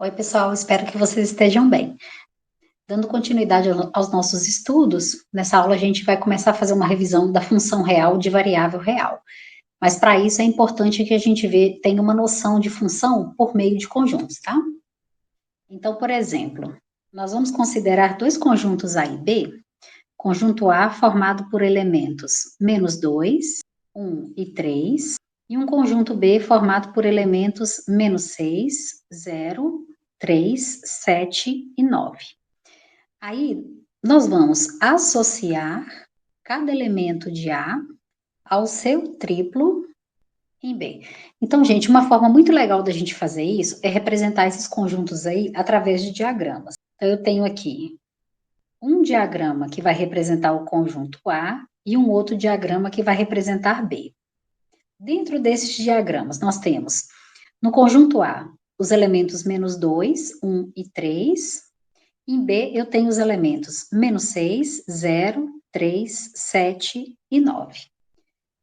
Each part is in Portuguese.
Oi, pessoal, espero que vocês estejam bem. Dando continuidade aos nossos estudos, nessa aula a gente vai começar a fazer uma revisão da função real de variável real. Mas para isso é importante que a gente tenha uma noção de função por meio de conjuntos, tá? Então, por exemplo, nós vamos considerar dois conjuntos A e B. Conjunto A formado por elementos -2, 1 e 3, e um conjunto B formado por elementos -6, 0, 3, 7 e 9. Aí, nós vamos associar cada elemento de A ao seu triplo em B. Então, gente, uma forma muito legal da gente fazer isso é representar esses conjuntos aí através de diagramas. Então, eu tenho aqui um diagrama que vai representar o conjunto A e um outro diagrama que vai representar B. Dentro desses diagramas, nós temos, no conjunto A, os elementos -2, 1 e 3. Em B, eu tenho os elementos -6, 0, 3, 7 e 9.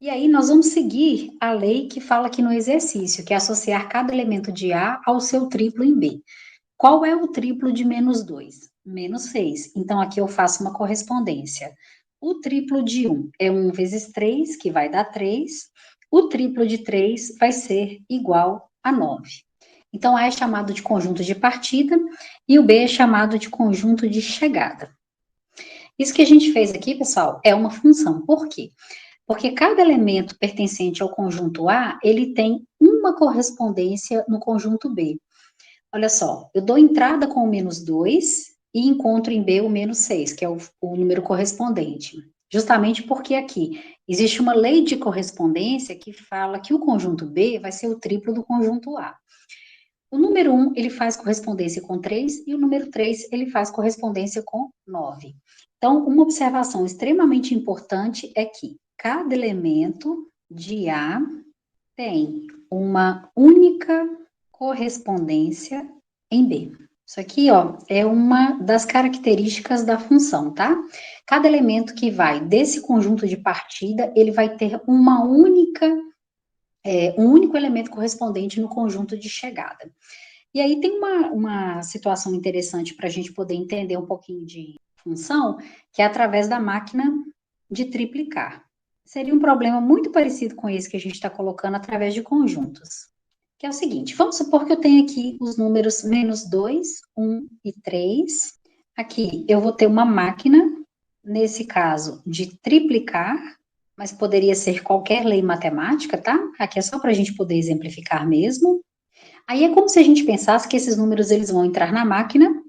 E aí, nós vamos seguir a lei que fala aqui no exercício, que é associar cada elemento de A ao seu triplo em B. Qual é o triplo de -2? -6. Então, aqui eu faço uma correspondência. O triplo de 1 é 1 vezes 3, que vai dar 3. O triplo de 3 vai ser igual a 9. Então, A é chamado de conjunto de partida e o B é chamado de conjunto de chegada. Isso que a gente fez aqui, pessoal, é uma função. Por quê? Porque cada elemento pertencente ao conjunto A, ele tem uma correspondência no conjunto B. Olha só, eu dou entrada com o -2 e encontro em B o -6, que é o número correspondente. Justamente porque aqui existe uma lei de correspondência que fala que o conjunto B vai ser o triplo do conjunto A. O número 1, ele faz correspondência com 3 e o número 3, ele faz correspondência com 9. Então, uma observação extremamente importante é que cada elemento de A tem uma única correspondência em B. Isso aqui, ó, é uma das características da função, tá? Cada elemento que vai desse conjunto de partida, ele vai ter um único elemento correspondente no conjunto de chegada. E aí tem uma situação interessante para a gente poder entender um pouquinho de função, que é através da máquina de triplicar. Seria um problema muito parecido com esse que a gente está colocando através de conjuntos. Que é o seguinte, vamos supor que eu tenho aqui os números -2, 1 e 3. Aqui eu vou ter uma máquina, nesse caso, de triplicar, mas poderia ser qualquer lei matemática, tá? Aqui é só para a gente poder exemplificar mesmo. Aí é como se a gente pensasse que esses números eles vão entrar na máquina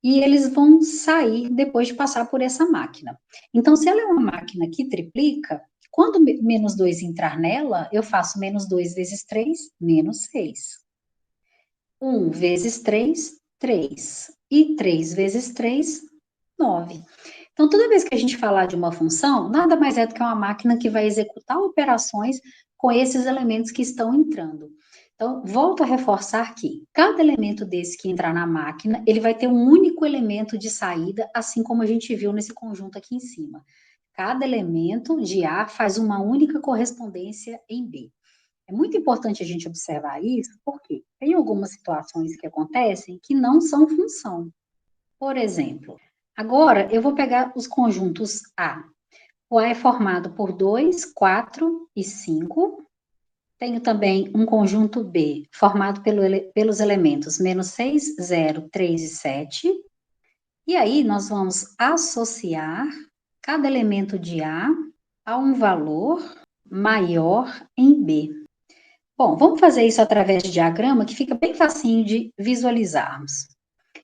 e eles vão sair depois de passar por essa máquina. Então, se ela é uma máquina que triplica, quando -2 entrar nela, eu faço -2 vezes 3, -6. 1 vezes 3, 3. E 3 vezes 3, 9. Então, toda vez que a gente falar de uma função, nada mais é do que uma máquina que vai executar operações com esses elementos que estão entrando. Então, volto a reforçar que cada elemento desse que entrar na máquina, ele vai ter um único elemento de saída, assim como a gente viu nesse conjunto aqui em cima. Cada elemento de A faz uma única correspondência em B. É muito importante a gente observar isso, porque tem algumas situações que acontecem que não são função. Por exemplo, agora eu vou pegar os conjuntos A. O A é formado por 2, 4 e 5. Tenho também um conjunto B, formado pelos elementos -6, 0, 3 e 7. E aí, nós vamos associar cada elemento de A um valor maior em B. Bom, vamos fazer isso através de diagrama, que fica bem facinho de visualizarmos.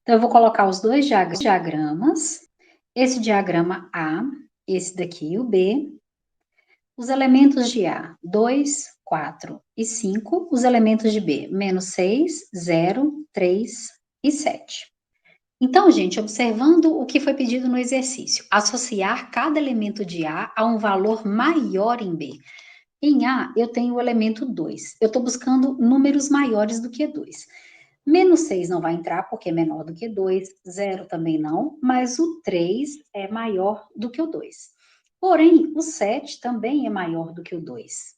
Então, eu vou colocar os dois diagramas, esse diagrama A, esse daqui, o B, os elementos de A, 2, 4 e 5, os elementos de B, -6, 0, 3 e 7. Então, gente, observando o que foi pedido no exercício, associar cada elemento de A um valor maior em B. Em A, eu tenho o elemento 2. Eu estou buscando números maiores do que 2. -6 não vai entrar porque é menor do que 2, 0 também não, mas o 3 é maior do que o 2. Porém, o 7 também é maior do que o 2.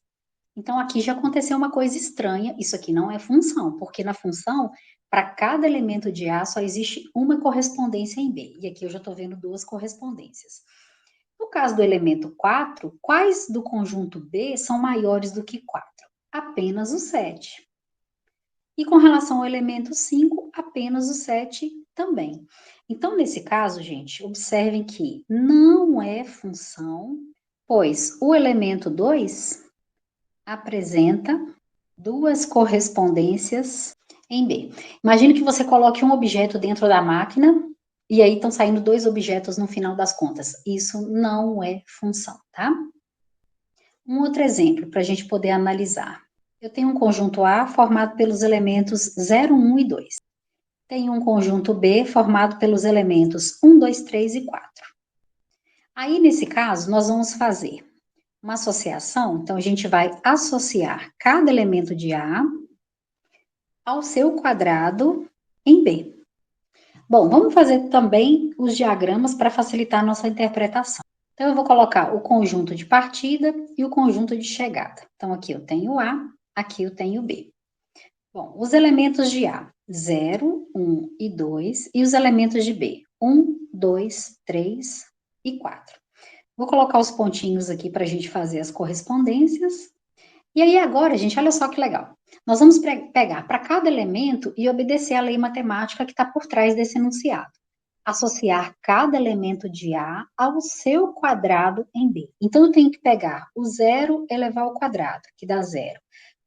Então, aqui já aconteceu uma coisa estranha, isso aqui não é função, porque na função para cada elemento de A só existe uma correspondência em B. E aqui eu já estou vendo duas correspondências. No caso do elemento 4, quais do conjunto B são maiores do que 4? Apenas o 7. E com relação ao elemento 5, apenas o 7 também. Então, nesse caso, gente, observem que não é função, pois o elemento 2 apresenta duas correspondências em B. Imagine que você coloque um objeto dentro da máquina e aí estão saindo dois objetos no final das contas. Isso não é função, tá? Um outro exemplo para a gente poder analisar. Eu tenho um conjunto A formado pelos elementos 0, 1 e 2. Tenho um conjunto B formado pelos elementos 1, 2, 3 e 4. Aí, nesse caso, nós vamos fazer uma associação. Então, a gente vai associar cada elemento de A ao seu quadrado em B. Bom, vamos fazer também os diagramas para facilitar a nossa interpretação. Então, eu vou colocar o conjunto de partida e o conjunto de chegada. Então, aqui eu tenho A, aqui eu tenho B. Bom, os elementos de A, 0, 1 e 2, e os elementos de B, 1, 2, 3 e 4. Vou colocar os pontinhos aqui para a gente fazer as correspondências. E aí agora, gente, olha só que legal. Nós vamos pegar para cada elemento e obedecer a lei matemática que está por trás desse enunciado. Associar cada elemento de A ao seu quadrado em B. Então, eu tenho que pegar o 0 elevar ao quadrado, que dá 0.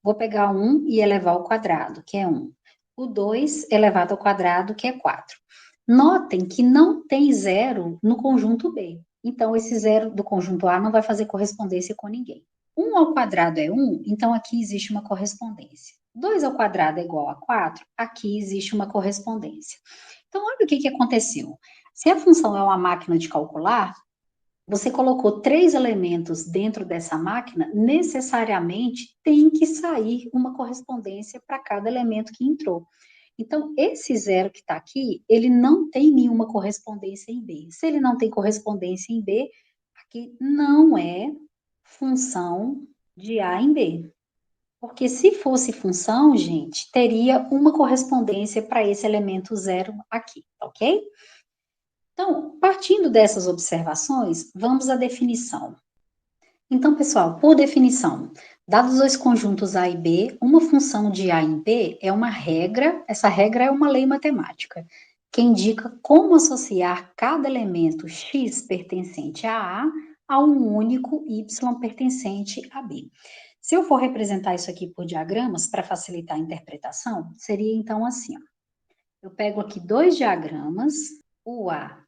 Vou pegar 1 e elevar ao quadrado, que é 1. O 2 elevado ao quadrado, que é 4. Notem que não tem 0 no conjunto B. Então, esse 0 do conjunto A não vai fazer correspondência com ninguém. 1 ao quadrado é 1, então aqui existe uma correspondência. 2 ao quadrado é igual a 4, aqui existe uma correspondência. Então, olha o que aconteceu. Se a função é uma máquina de calcular, você colocou 3 elementos dentro dessa máquina, necessariamente tem que sair uma correspondência para cada elemento que entrou. Então, esse 0 que está aqui, ele não tem nenhuma correspondência em B. Se ele não tem correspondência em B, aqui não é função de A em B. Porque se fosse função, gente, teria uma correspondência para esse elemento 0 aqui, ok? Então, partindo dessas observações, vamos à definição. Então, pessoal, por definição, dados dois conjuntos A e B, uma função de A em B é uma regra, essa regra é uma lei matemática, que indica como associar cada elemento x pertencente a um único y pertencente a B. Se eu for representar isso aqui por diagramas, para facilitar a interpretação, seria então assim, ó. Eu pego aqui dois diagramas, o A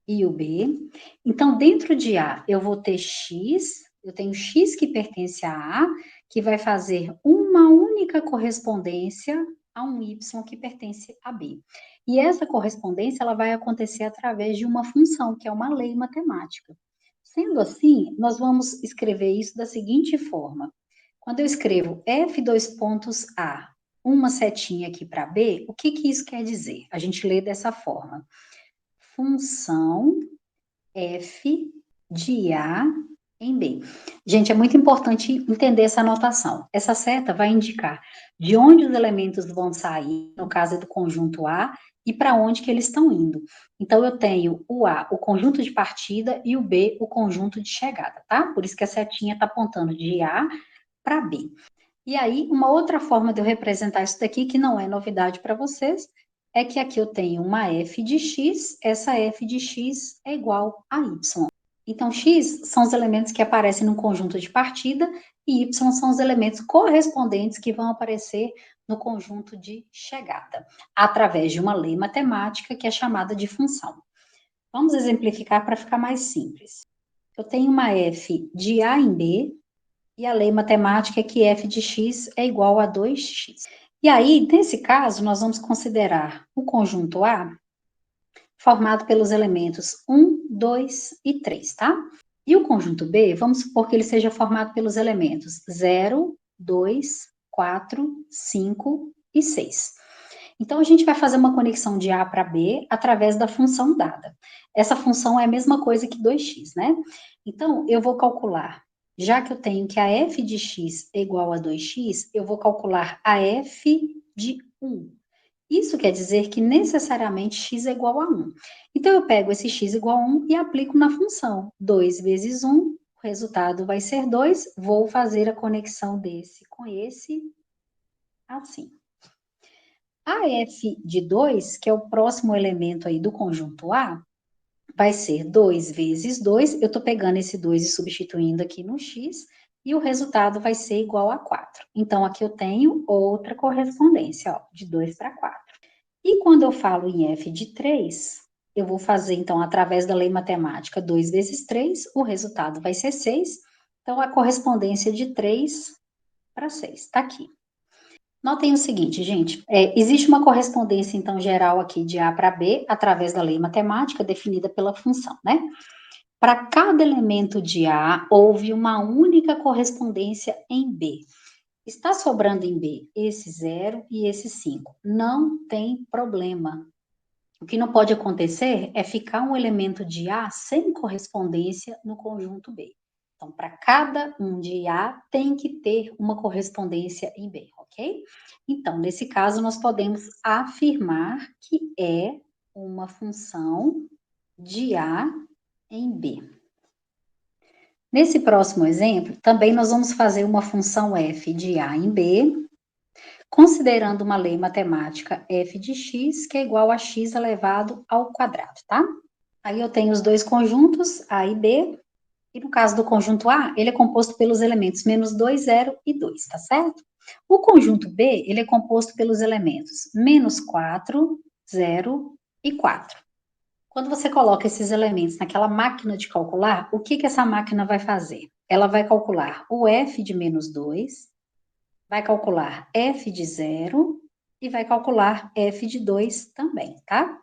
e o B. Então, dentro de A, eu vou ter x, eu tenho x que pertence a A, que vai fazer uma única correspondência a um y que pertence a B. E essa correspondência, ela vai acontecer através de uma função, que é uma lei matemática. Sendo assim, nós vamos escrever isso da seguinte forma. Quando eu escrevo f dois pontos A, uma setinha aqui para B, o que isso quer dizer? A gente lê dessa forma. Função f de A em B. Gente, é muito importante entender essa anotação. Essa seta vai indicar de onde os elementos vão sair, no caso é do conjunto A, e para onde que eles estão indo. Então, eu tenho o A, o conjunto de partida, e o B, o conjunto de chegada, tá? Por isso que a setinha está apontando de A para B. E aí, uma outra forma de eu representar isso daqui, que não é novidade para vocês, é que aqui eu tenho uma f de x, essa f de x é igual a y. Então, x são os elementos que aparecem no conjunto de partida e y são os elementos correspondentes que vão aparecer no conjunto de chegada, através de uma lei matemática que é chamada de função. Vamos exemplificar para ficar mais simples. Eu tenho uma f de A em B, e a lei matemática é que f de x é igual a 2x. E aí, nesse caso, nós vamos considerar o conjunto A formado pelos elementos 1, 2 e 3, tá? E o conjunto B, vamos supor que ele seja formado pelos elementos 0, 2, 4, 5 e 6. Então, a gente vai fazer uma conexão de A para B através da função dada. Essa função é a mesma coisa que 2x, né? Então, eu vou calcular, já que eu tenho que a f de x é igual a 2x, eu vou calcular a f de 1. Isso quer dizer que necessariamente x é igual a 1. Então, eu pego esse x igual a 1 e aplico na função. 2 vezes 1, o resultado vai ser 2. Vou fazer a conexão desse com esse, assim. A f de 2, que é o próximo elemento aí do conjunto A, vai ser 2 vezes 2. Eu estou pegando esse 2 e substituindo aqui no x, e o resultado vai ser igual a 4. Então, aqui eu tenho outra correspondência, ó, de 2 para 4. E quando eu falo em f de 3, eu vou fazer, então, através da lei matemática, 2 vezes 3, o resultado vai ser 6. Então, a correspondência de 3 para 6, está aqui. Notem o seguinte, gente, existe uma correspondência, então, geral aqui de A para B, através da lei matemática definida pela função, né? Para cada elemento de A, houve uma única correspondência em B. Está sobrando em B esse 0 e esse 5. Não tem problema. O que não pode acontecer é ficar um elemento de A sem correspondência no conjunto B. Então, para cada um de A, tem que ter uma correspondência em B, ok? Então, nesse caso, nós podemos afirmar que é uma função de A em B. Nesse próximo exemplo, também nós vamos fazer uma função f de A em B, considerando uma lei matemática f de x, que é igual a x elevado ao quadrado, tá? Aí eu tenho os dois conjuntos, A e B, e no caso do conjunto A, ele é composto pelos elementos menos 2, 0 e 2, tá certo? O conjunto B, ele é composto pelos elementos menos 4, 0 e 4. Quando você coloca esses elementos naquela máquina de calcular, o que essa máquina vai fazer? Ela vai calcular o f de menos 2, vai calcular f de 0 e vai calcular f de 2 também, tá?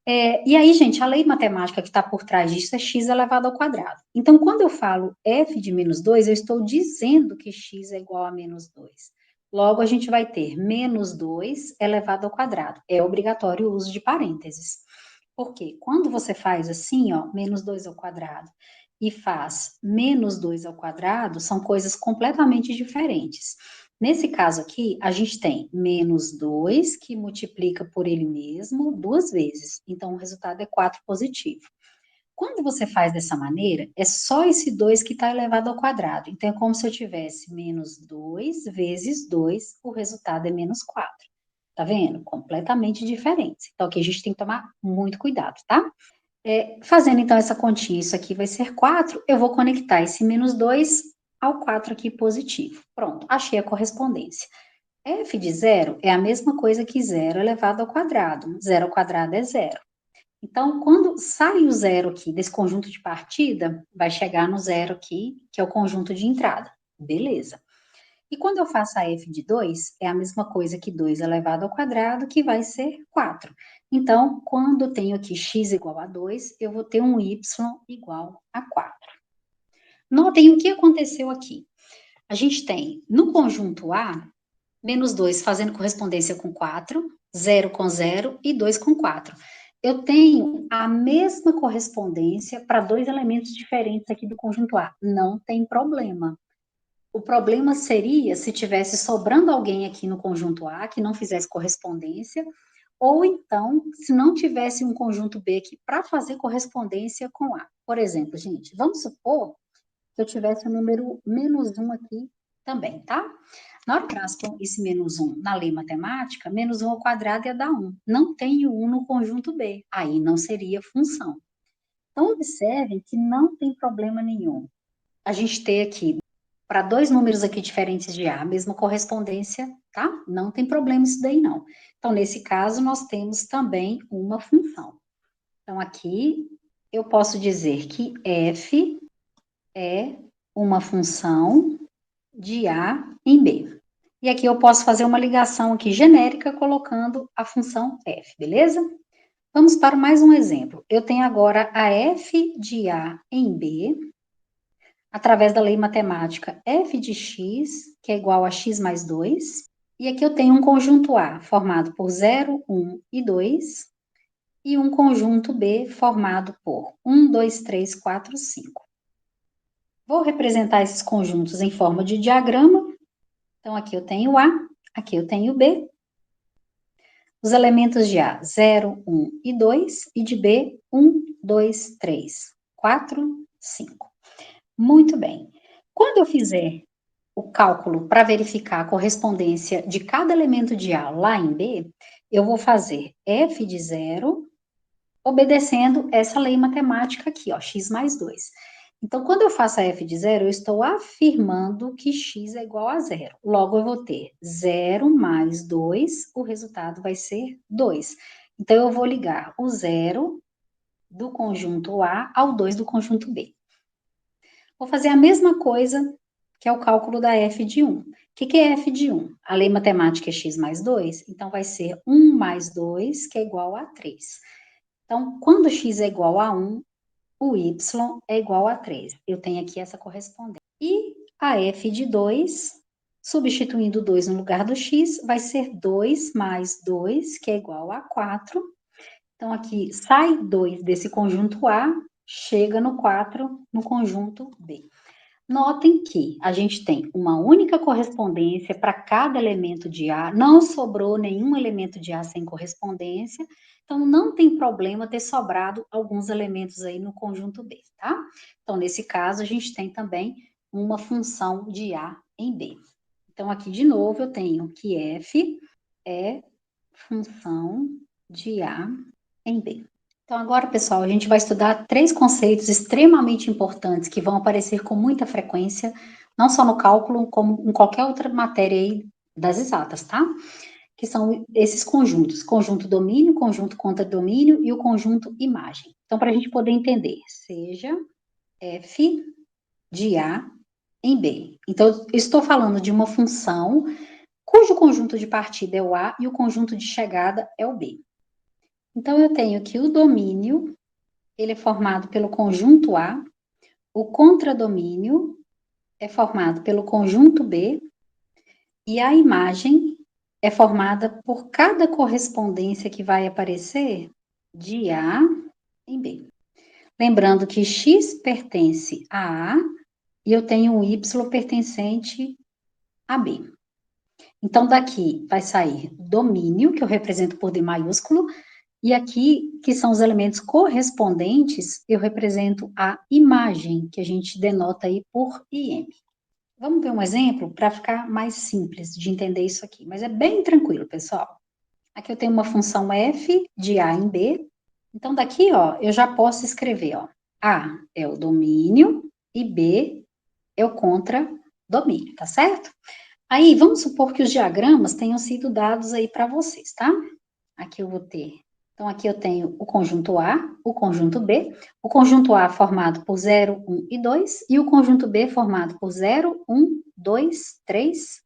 E aí, gente, a lei matemática que está por trás disso é x elevado ao quadrado. Então, quando eu falo f de menos 2, eu estou dizendo que x é igual a menos 2. Logo, a gente vai ter menos 2 elevado ao quadrado. É obrigatório o uso de parênteses. Porque quando você faz assim, ó, menos 2 ao quadrado, e faz menos 2 ao quadrado, são coisas completamente diferentes. Nesse caso aqui, a gente tem menos 2, que multiplica por ele mesmo duas vezes. Então, o resultado é 4 positivo. Quando você faz dessa maneira, é só esse 2 que está elevado ao quadrado. Então, é como se eu tivesse menos 2 vezes 2, o resultado é menos 4. Tá vendo? Completamente diferentes. Então, aqui a gente tem que tomar muito cuidado, tá? Fazendo, então, essa continha, isso aqui vai ser 4, eu vou conectar esse menos 2 ao 4 aqui positivo. Pronto, achei a correspondência. F de 0 é a mesma coisa que 0 elevado ao quadrado. 0 ao quadrado é 0. Então, quando sai o 0 aqui desse conjunto de partida, vai chegar no 0 aqui, que é o conjunto de entrada. Beleza. E quando eu faço a f de 2, é a mesma coisa que 2 elevado ao quadrado, que vai ser 4. Então, quando eu tenho aqui x igual a 2, eu vou ter um y igual a 4. Notem o que aconteceu aqui. A gente tem, no conjunto A, menos 2 fazendo correspondência com 4, 0 com 0 e 2 com 4. Eu tenho a mesma correspondência para dois elementos diferentes aqui do conjunto A. Não tem problema. O problema seria se tivesse sobrando alguém aqui no conjunto A que não fizesse correspondência, ou então, se não tivesse um conjunto B aqui para fazer correspondência com A. Por exemplo, gente, vamos supor que eu tivesse o número menos 1 aqui também, tá? Na hora que eu com esse menos 1 na lei matemática, menos 1 ao quadrado ia dar 1. Não tem o 1 no conjunto B, aí não seria função. Então, observem que não tem problema nenhum a gente ter aqui para dois números aqui diferentes de A, a mesma correspondência, tá? Não tem problema isso daí, não. Então, nesse caso, nós temos também uma função. Então, aqui, eu posso dizer que f é uma função de A em B. E aqui eu posso fazer uma ligação aqui genérica colocando a função f, beleza? Vamos para mais um exemplo. Eu tenho agora a f de A em B, através da lei matemática f de x, que é igual a x mais 2. E aqui eu tenho um conjunto A formado por 0, 1 e 2, e um conjunto B formado por 1, 2, 3, 4, 5. Vou representar esses conjuntos em forma de diagrama. Então, aqui eu tenho A, aqui eu tenho B. Os elementos de A, 0, 1 e 2, e de B, 1, 2, 3, 4, 5. Muito bem. Quando eu fizer o cálculo para verificar a correspondência de cada elemento de A lá em B, eu vou fazer f de 0, obedecendo essa lei matemática aqui, ó, x mais 2. Então, quando eu faço a f de 0, eu estou afirmando que x é igual a 0. Logo, eu vou ter 0 mais 2, o resultado vai ser 2. Então, eu vou ligar o 0 do conjunto A ao 2 do conjunto B. Vou fazer a mesma coisa que é o cálculo da f de 1. O que é f de 1? A lei matemática é x mais 2, então vai ser 1 mais 2, que é igual a 3. Então, quando x é igual a 1, o y é igual a 3. Eu tenho aqui essa correspondência. E a f de 2, substituindo 2 no lugar do x, vai ser 2 mais 2, que é igual a 4. Então, aqui sai 2 desse conjunto A, chega no 4 no conjunto B. Notem que a gente tem uma única correspondência para cada elemento de A, não sobrou nenhum elemento de A sem correspondência, então não tem problema ter sobrado alguns elementos aí no conjunto B, tá? Então, nesse caso, a gente tem também uma função de A em B. Então, aqui de novo, eu tenho que f é função de A em B. Então, agora, pessoal, a gente vai estudar 3 conceitos extremamente importantes que vão aparecer com muita frequência, não só no cálculo, como em qualquer outra matéria aí das exatas, tá? Que são esses conjuntos: conjunto domínio, conjunto contradomínio e o conjunto imagem. Então, para a gente poder entender, seja f de A em B. Então, eu estou falando de uma função cujo conjunto de partida é o A e o conjunto de chegada é o B. Então, eu tenho que o domínio, ele é formado pelo conjunto A, o contradomínio é formado pelo conjunto B, e a imagem é formada por cada correspondência que vai aparecer de A em B. Lembrando que X pertence a A e eu tenho um Y pertencente a B. Então, daqui vai sair domínio, que eu represento por D maiúsculo, e aqui, que são os elementos correspondentes, eu represento a imagem, que a gente denota aí por IM. Vamos ver um exemplo para ficar mais simples de entender isso aqui, mas é bem tranquilo, pessoal. Aqui eu tenho uma função f de A em B. Então, daqui, ó, eu já posso escrever, ó, A é o domínio e B é o contradomínio, tá certo? Aí, vamos supor que os diagramas tenham sido dados aí para vocês, tá? Aqui eu vou ter. Então, aqui eu tenho o conjunto A, o conjunto B, o conjunto A formado por 0, 1 e 2, e o conjunto B formado por 0, 1, 2, 3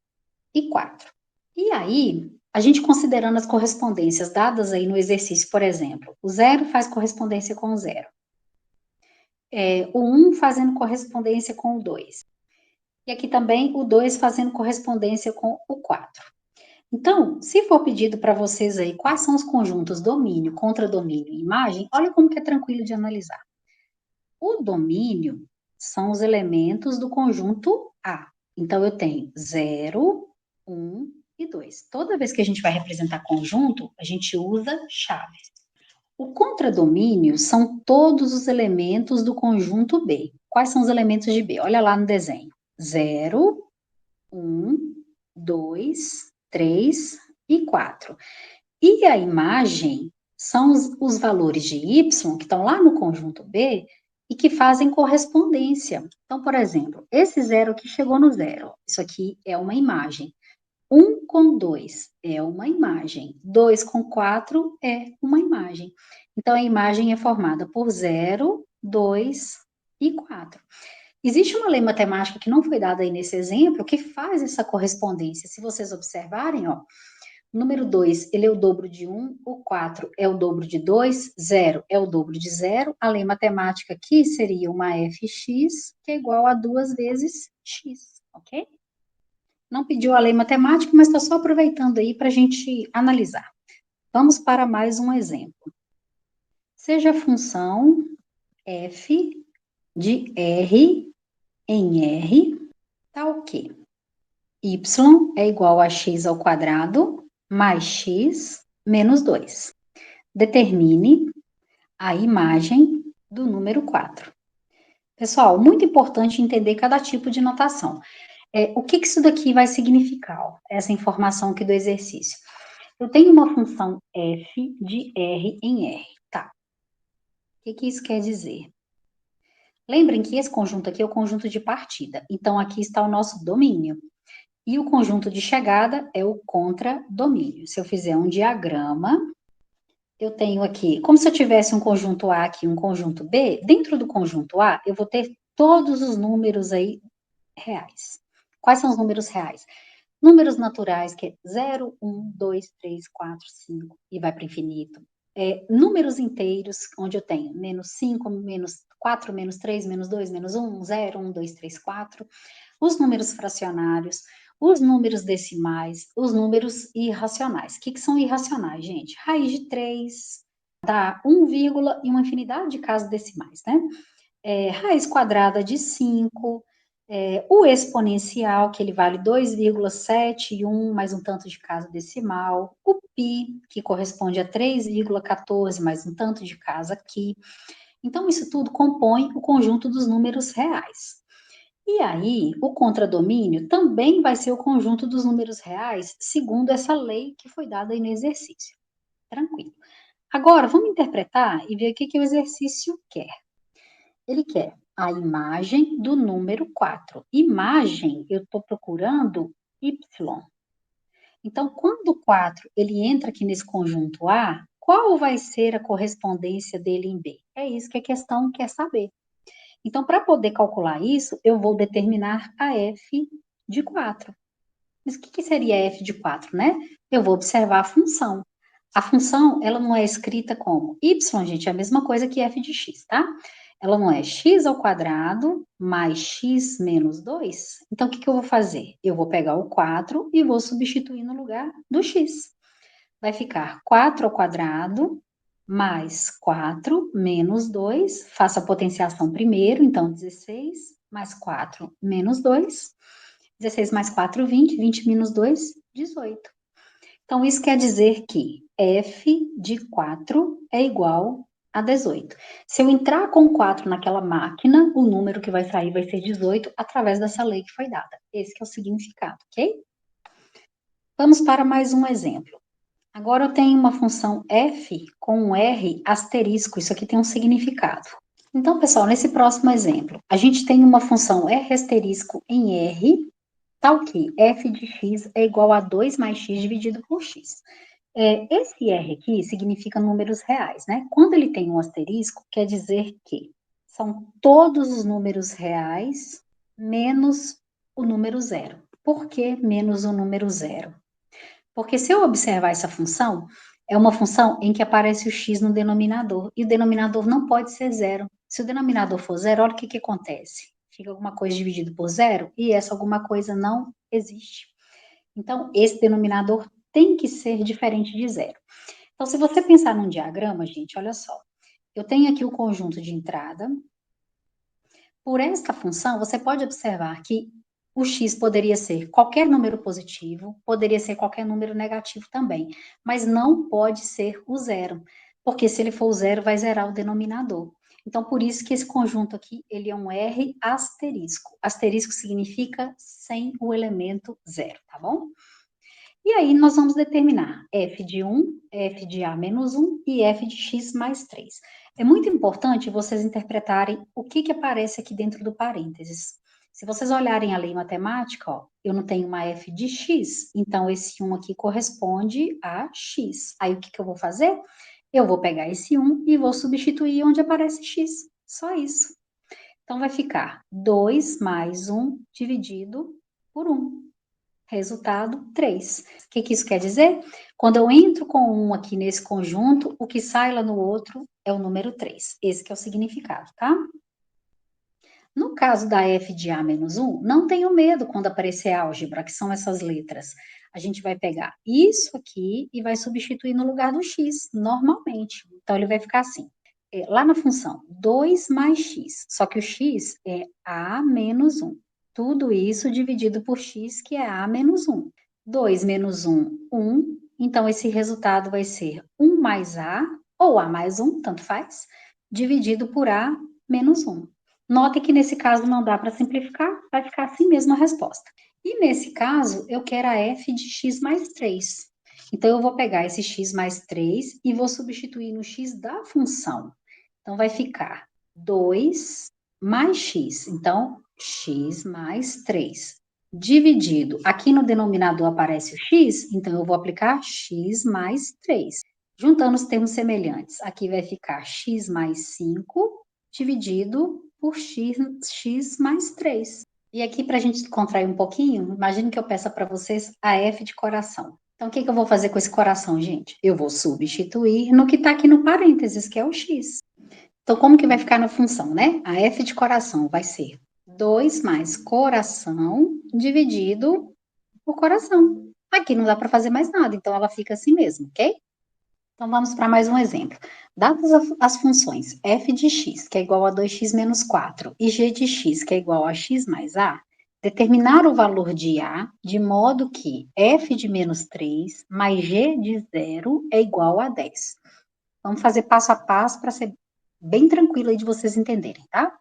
e 4. E aí, a gente considerando as correspondências dadas aí no exercício, por exemplo, o 0 faz correspondência com o 0, o 1 fazendo correspondência com o 2, e aqui também o 2 fazendo correspondência com o 4. Então, se for pedido para vocês aí quais são os conjuntos domínio, contradomínio e imagem, olha como que é tranquilo de analisar. O domínio são os elementos do conjunto A. Então, eu tenho 0, 1 e 2. Toda vez que a gente vai representar conjunto, a gente usa chaves. O contradomínio são todos os elementos do conjunto B. Quais são os elementos de B? Olha lá no desenho. 0, 1, 2, 3 e 4. E a imagem são os valores de y que estão lá no conjunto B e que fazem correspondência. Então, por exemplo, esse 0 aqui chegou no 0. Isso aqui é uma imagem. 1 com 2 é uma imagem. 2 com 4 é uma imagem. Então, a imagem é formada por 0, 2 e 4. Existe uma lei matemática que não foi dada aí nesse exemplo que faz essa correspondência. Se vocês observarem, ó, o número 2, ele é o dobro de 1, o 4 é o dobro de 2, 0 é o dobro de 0. A lei matemática aqui seria uma fx, que é igual a 2 vezes x, ok? Não pediu a lei matemática, mas está só aproveitando aí para a gente analisar. Vamos para mais um exemplo. Seja a função f de r em R, tá o quê? Y é igual a x ao quadrado mais x menos 2. Determine a imagem do número 4. Pessoal, muito importante entender cada tipo de notação. O que isso daqui vai significar, ó, essa informação aqui do exercício? Eu tenho uma função f de R em R, tá? O que isso quer dizer? Lembrem que esse conjunto aqui é o conjunto de partida, então aqui está o nosso domínio. E o conjunto de chegada é o contradomínio. Se eu fizer um diagrama, eu tenho aqui, como se eu tivesse um conjunto A aqui, um conjunto B, dentro do conjunto A, eu vou ter todos os números aí reais. Quais são os números reais? Números naturais, que é 0, 1, 2, 3, 4, 5, e vai para o infinito. Números inteiros, onde eu tenho menos 5, menos 4, menos 3, menos 2, menos 1, 0, 1, 2, 3, 4. Os números fracionários, os números decimais, os números irracionais. O que são irracionais, gente? Raiz de 3 dá 1, e uma infinidade de casos decimais, né? Raiz quadrada de 5, o exponencial, que ele vale 2,71 mais um tanto de casa decimal, o π, que corresponde a 3,14 mais um tanto de casa aqui. Então, isso tudo compõe o conjunto dos números reais. E aí, o contradomínio também vai ser o conjunto dos números reais, segundo essa lei que foi dada aí no exercício. Tranquilo. Agora, vamos interpretar e ver o que o exercício quer. Ele quer a imagem do número 4. Imagem, eu estou procurando y. Então, quando o 4 ele entra aqui nesse conjunto A, qual vai ser a correspondência dele em B? É isso que a questão quer saber. Então, para poder calcular isso, eu vou determinar a f de 4. Mas o que seria f de 4, né? Eu vou observar a função. A função, ela não é escrita como y, gente, é a mesma coisa que f de x, tá? Ela não é x ao quadrado mais x menos 2. Então, o que eu vou fazer? Eu vou pegar o 4 e vou substituir no lugar do x. Vai ficar 4 ao quadrado mais 4 menos 2. Faço a potenciação primeiro, então 16 mais 4 menos 2. 16 mais 4, 20. 20 menos 2, 18. Então, isso quer dizer que f de 4 é igual a 18. Se eu entrar com 4 naquela máquina, o número que vai sair vai ser 18 através dessa lei que foi dada. Esse que é o significado, ok? Vamos para mais um exemplo. Agora eu tenho uma função f com um r asterisco, isso aqui tem um significado. Então, pessoal, nesse próximo exemplo, a gente tem uma função r asterisco em r, tal que f de x é igual a 2 mais x dividido por x. Esse r aqui significa números reais, né? Quando ele tem um asterisco, quer dizer que são todos os números reais menos o número zero. Por que menos o número zero? Porque se eu observar essa função, é uma função em que aparece o x no denominador, e o denominador não pode ser zero. Se o denominador for zero, olha o que acontece. Fica alguma coisa dividido por zero, e essa alguma coisa não existe. Então, esse denominador tem que ser diferente de zero. Então, se você pensar num diagrama, gente, olha só. Eu tenho aqui o conjunto de entrada. Por esta função, você pode observar que o x poderia ser qualquer número positivo, poderia ser qualquer número negativo também, mas não pode ser o zero, porque se ele for o zero, vai zerar o denominador. Então, por isso que esse conjunto aqui, ele é um R asterisco. Asterisco significa sem o elemento zero, tá bom? E aí, nós vamos determinar f de 1, f de a menos 1 e f de x mais 3. É muito importante vocês interpretarem o que aparece aqui dentro do parênteses. Se vocês olharem a lei matemática, ó, eu não tenho uma f de x, então esse 1 aqui corresponde a x. Aí, o que eu vou fazer? Eu vou pegar esse 1 e vou substituir onde aparece x. Só isso. Então, vai ficar 2 mais 1 dividido por 1. Resultado 3. O que isso quer dizer? Quando eu entro com 1 aqui nesse conjunto, o que sai lá no outro é o número 3. Esse que é o significado, tá? No caso da f de a menos 1, não tenho medo quando aparecer álgebra, que são essas letras. A gente vai pegar isso aqui e vai substituir no lugar do x, normalmente. Então, ele vai ficar assim. Lá na função 2 mais x, só que o x é a menos 1. Tudo isso dividido por x, que é a menos 1. 2 menos 1, 1. Então, esse resultado vai ser 1 mais A, ou A mais 1, tanto faz, dividido por A menos 1. Notem que nesse caso não dá para simplificar, vai ficar assim mesmo a resposta. E nesse caso, eu quero a f de x mais 3. Então, eu vou pegar esse x mais 3 e vou substituir no x da função. Então, vai ficar 2 mais x. Então, x mais 3 dividido. Aqui no denominador aparece o x, então eu vou aplicar x mais 3. Juntando os termos semelhantes, aqui vai ficar x mais 5 dividido por x mais 3. E aqui, para a gente contrair um pouquinho, imagine que eu peça para vocês a f de coração. Então, o que eu vou fazer com esse coração, gente? Eu vou substituir no que está aqui no parênteses, que é o x. Então, como que vai ficar na função, né? A f de coração vai ser 2 mais coração dividido por coração. Aqui não dá para fazer mais nada, então ela fica assim mesmo, ok? Então, vamos para mais um exemplo. Dadas as funções f de x, que é igual a 2x menos 4, e g de x, que é igual a x mais a, determinar o valor de a de modo que f de menos 3 mais g de 0 é igual a 10. Vamos fazer passo a passo para ser bem tranquilo aí de vocês entenderem, tá?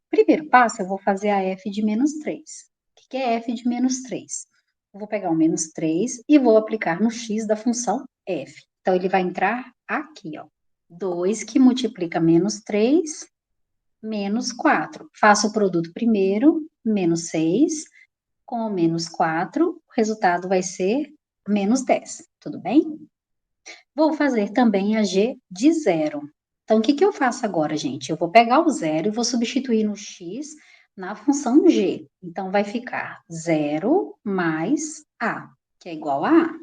Primeiro passo, eu vou fazer a f de menos 3. O que é f de menos 3? Eu vou pegar o menos 3 e vou aplicar no x da função f. Então, ele vai entrar aqui, ó. 2 que multiplica menos 3, menos 4. Faço o produto primeiro, menos 6, com o menos 4, o resultado vai ser menos 10, tudo bem? Vou fazer também a g de 0. Então, o que eu faço agora, gente? Eu vou pegar o 0 e vou substituir no x na função g. Então, vai ficar 0 mais a, que é igual a A.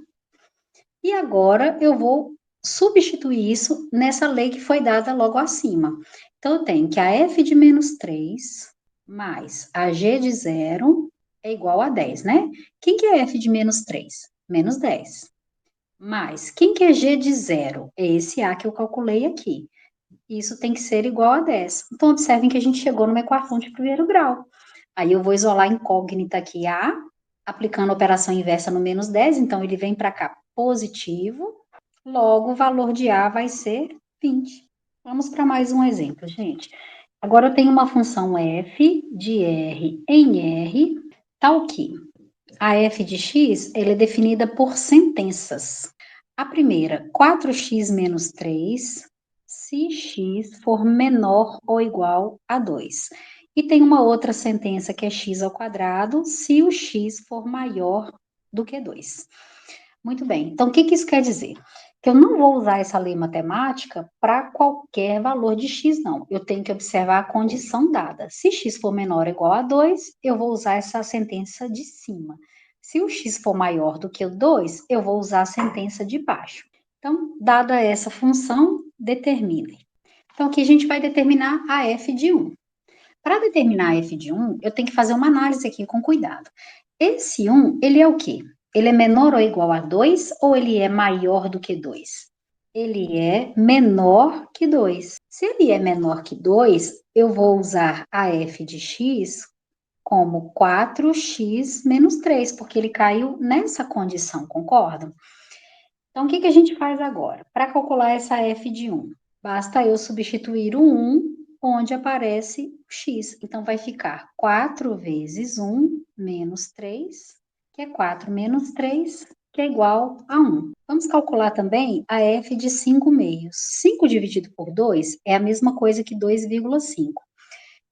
E agora, eu vou substituir isso nessa lei que foi dada logo acima. Então, eu tenho que a f de menos 3 mais a g de 0 é igual a 10, né? Quem que é f de menos 3? Menos 10. Mais, quem que é g de 0? É esse a que eu calculei aqui. Isso tem que ser igual a 10. Então, observem que a gente chegou numa equação de primeiro grau. Aí, eu vou isolar a incógnita aqui a, aplicando a operação inversa no menos 10. Então, ele vem para cá positivo. Logo, o valor de a vai ser 20. Vamos para mais um exemplo, gente. Agora, eu tenho uma função f de r em r, tal que a f de x ela é definida por sentenças. A primeira, 4x menos 3, se x for menor ou igual a 2. E tem uma outra sentença que é x ao quadrado, se o x for maior do que 2. Muito bem, então o que isso quer dizer? Que eu não vou usar essa lei matemática para qualquer valor de x, não. Eu tenho que observar a condição dada. Se x for menor ou igual a 2, eu vou usar essa sentença de cima. Se o x for maior do que o 2, eu vou usar a sentença de baixo. Então, dada essa função, determine. Então, aqui a gente vai determinar a f de 1. Para determinar a f de 1, eu tenho que fazer uma análise aqui com cuidado. Esse 1, ele é o quê? Ele é menor ou igual a 2 ou ele é maior do que 2? Ele é menor que 2. Se ele é menor que 2, eu vou usar a f de x como 4x menos 3, porque ele caiu nessa condição, concordam? Então, o que a gente faz agora? Para calcular essa f de 1, basta eu substituir o 1 onde aparece o x. Então, vai ficar 4 vezes 1 menos 3, que é 4 menos 3, que é igual a 1. Vamos calcular também a f de 5 meios. 5 dividido por 2 é a mesma coisa que 2,5.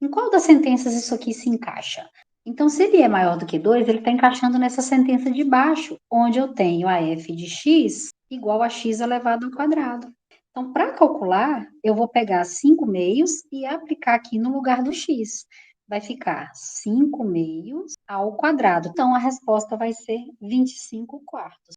Em qual das sentenças isso aqui se encaixa? Então, se ele é maior do que 2, ele está encaixando nessa sentença de baixo, onde eu tenho a f de x igual a x elevado ao quadrado. Então, para calcular, eu vou pegar 5 meios e aplicar aqui no lugar do x. Vai ficar 5 meios ao quadrado. Então, a resposta vai ser 25 quartos.